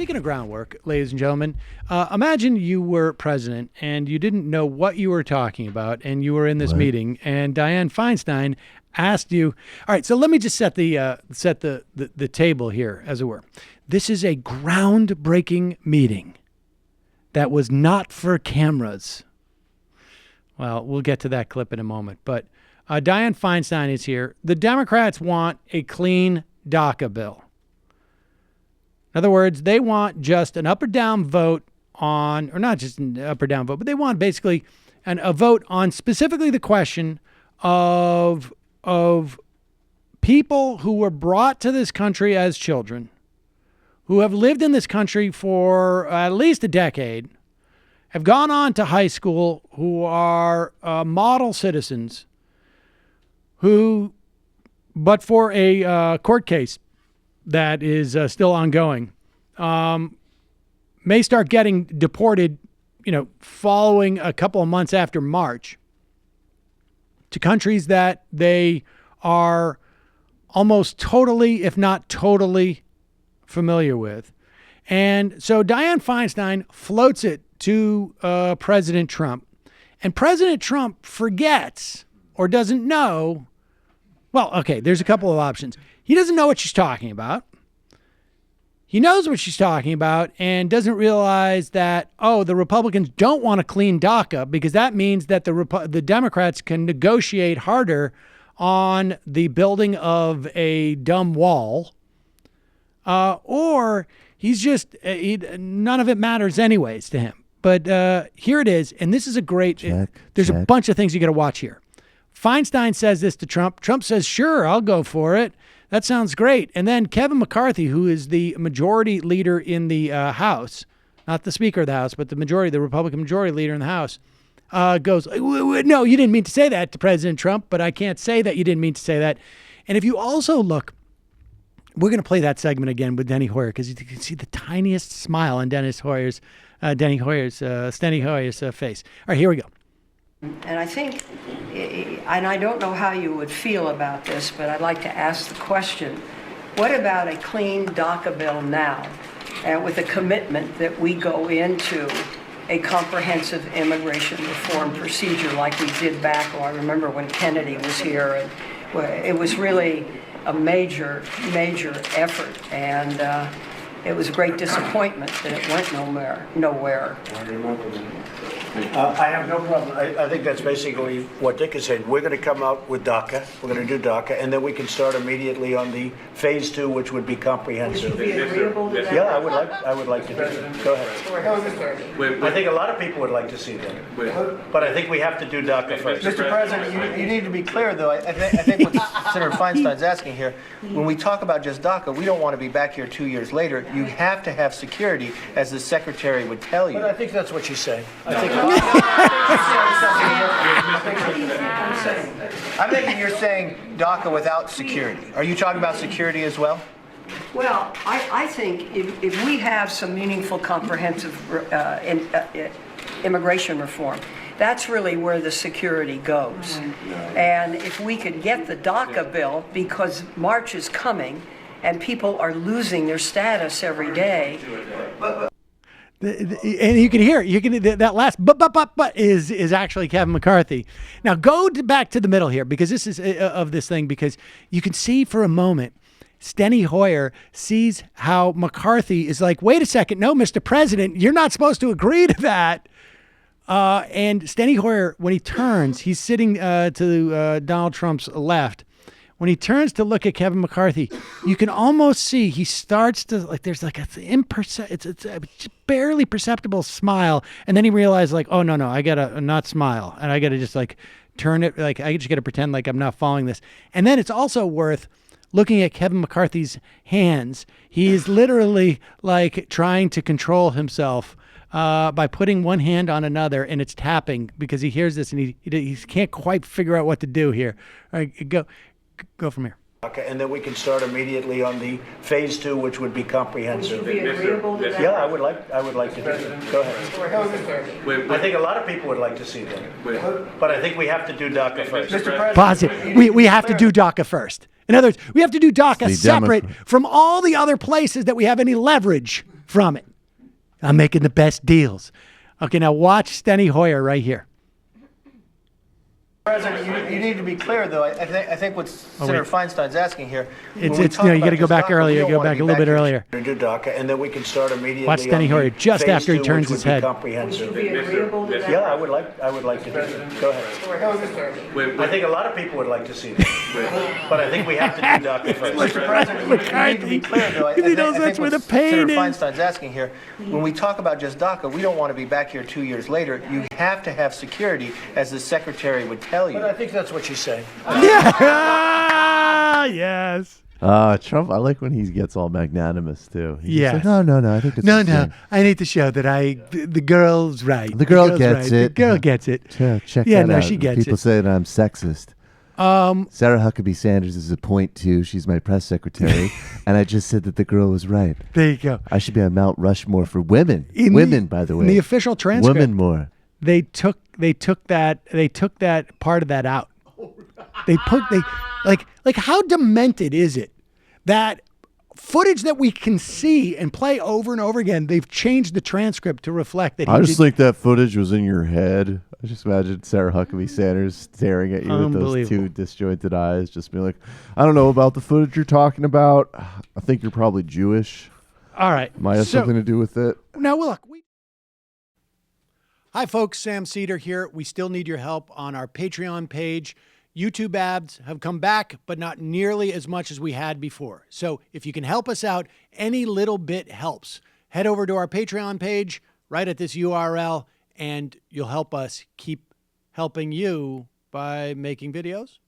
Speaking of groundwork, ladies and gentlemen, imagine you were president and you didn't know what you were talking about, and you were in this meeting, and Dianne Feinstein asked you. All right, so let me just set the table here, as it were. This is a groundbreaking meeting that was not for cameras. Well, we'll get to that clip in a moment, but Dianne Feinstein is here. The Democrats want a clean DACA bill. In other words, they want just an up or down vote on, or not just an up or down vote, but they want basically a vote on specifically the question of people who were brought to this country as children, who have lived in this country for at least a decade, have gone on to high school, who are model citizens, who, but for a court case that is still ongoing, may start getting deported, following a couple of months after March, to countries that they are almost totally, if not totally, familiar with. And so Dianne Feinstein floats it to President Trump. And President Trump forgets or doesn't know. Well, okay, there's a couple of options. He doesn't know what she's talking about. He knows what she's talking about and doesn't realize that, the Republicans don't want to clean DACA, because that means that the Democrats can negotiate harder on the building of a dumb wall. Or he's just, none of it matters anyways to him. But here it is, and this is a great, there's a bunch of things you got to watch here. Feinstein says this to Trump. Trump says, sure, I'll go for it. That sounds great. And then Kevin McCarthy, who is the majority leader in the House, not the Speaker of the House, but the Republican majority leader in the House, goes, no, you didn't mean to say that to President Trump, but I can't say that you didn't mean to say that. And if you also look, we're going to play that segment again with Steny Hoyer, because you can see the tiniest smile on Steny Hoyer's face. All right, here we go. And I think, and I don't know how you would feel about this, but I'd like to ask the question, what about a clean DACA bill now, and with a commitment that we go into a comprehensive immigration reform procedure like we did back, I remember when Kennedy was here, and it was really a major effort, and it was a great disappointment that it went nowhere. I have no problem. I think that's basically what Dick is saying. We're going to come out with DACA. We're going to do DACA, and then we can start immediately on the phase 2, which would be comprehensive. Would you be agreeable to that? Yeah, I would like to do that. Go ahead. I think a lot of people would like to see that. But I think we have to do DACA first. Mr. President, you need to be clear, though. I think what Senator Feinstein's asking here, when we talk about just DACA, we don't want to be back here 2 years later. You have to have security, as the Secretary would tell you. But I think that's what she's saying. I think I'm thinking you're saying DACA without security. Are you talking about security as well? Well, I think if we have some meaningful, comprehensive immigration reform, that's really where the security goes. And if we could get the DACA bill, because March is coming and people are losing their status every day. And you can hear that last but is actually Kevin McCarthy. Now go back to the middle here, because this is of this thing, because you can see for a moment Steny Hoyer sees how McCarthy is like, wait a second, no, Mr. President, you're not supposed to agree to that. And Steny Hoyer, when he turns, he's sitting to Donald Trump's left. When he turns to look at Kevin McCarthy, you can almost see he starts to, like, there's like it's a barely perceptible smile, and then he realized, like, oh no, I gotta not smile, and I gotta just like turn it, like I just gotta pretend like I'm not following this. And then it's also worth looking at Kevin McCarthy's hands. He is literally like trying to control himself by putting one hand on another, and it's tapping because he hears this and he can't quite figure out what to do here. All right, go from here. Okay, and then we can start immediately on the phase 2, which would be comprehensive. Would you be agreeable to that? Yeah, I would like to do that. Go ahead. I think a lot of people would like to see that. But I think we have to do DACA first. Mr. President, pause it. We have to do DACA first. In other words, we have to do DACA separate from all the other places that we have any leverage from it. I'm making the best deals. Okay, now watch Steny Hoyer right here. President, you need to be clear, though. I think what Senator Feinstein's asking here. It's you got to go back earlier. Go back a little bit earlier. To do DACA, and then we can start immediately. Watch Steny Hoyer just after he turns his head. Would you be agreeable to that? Yeah, I would like to do that. Go ahead. I think a lot of people would like to see that. But I think we have to do DACA first. Mr. President, you need to be clear, though. He knows that's where the pain Senator is. Feinstein's asking here. When we talk about just DACA, we don't want to be back here 2 years later. You have to have security, as the Secretary would tell you. But I think that's what she's saying. Yeah. Yes. Trump, I like when he gets all magnanimous too. He's Yes. just like, no, I think it's No, the no. same. I need to show that the girl's right. The girl girl's gets right. it. The girl gets it. Check Yeah, that no, out. she gets People it. say that I'm sexist. Sarah Huckabee Sanders is a point too. She's my press secretary, and I just said that the girl was right. There you go. I should be on Mount Rushmore for women. By the way. In the official transcript, Women more. they took that part of that out. They how demented is it that footage that we can see and play over and over again, they've changed the transcript to reflect that he I just did, think that footage was in your head. I just imagine Sarah Huckabee Sanders staring at you with those two disjointed eyes, just being like, I don't know about the footage you're talking about. I think you're probably Jewish. all right. Might have something to do with it. Now, look. Hi, folks. Sam Seder here. We still need your help on our Patreon page. YouTube ads have come back, but not nearly as much as we had before. So if you can help us out, any little bit helps. Head over to our Patreon page right at this URL, and you'll help us keep helping you by making videos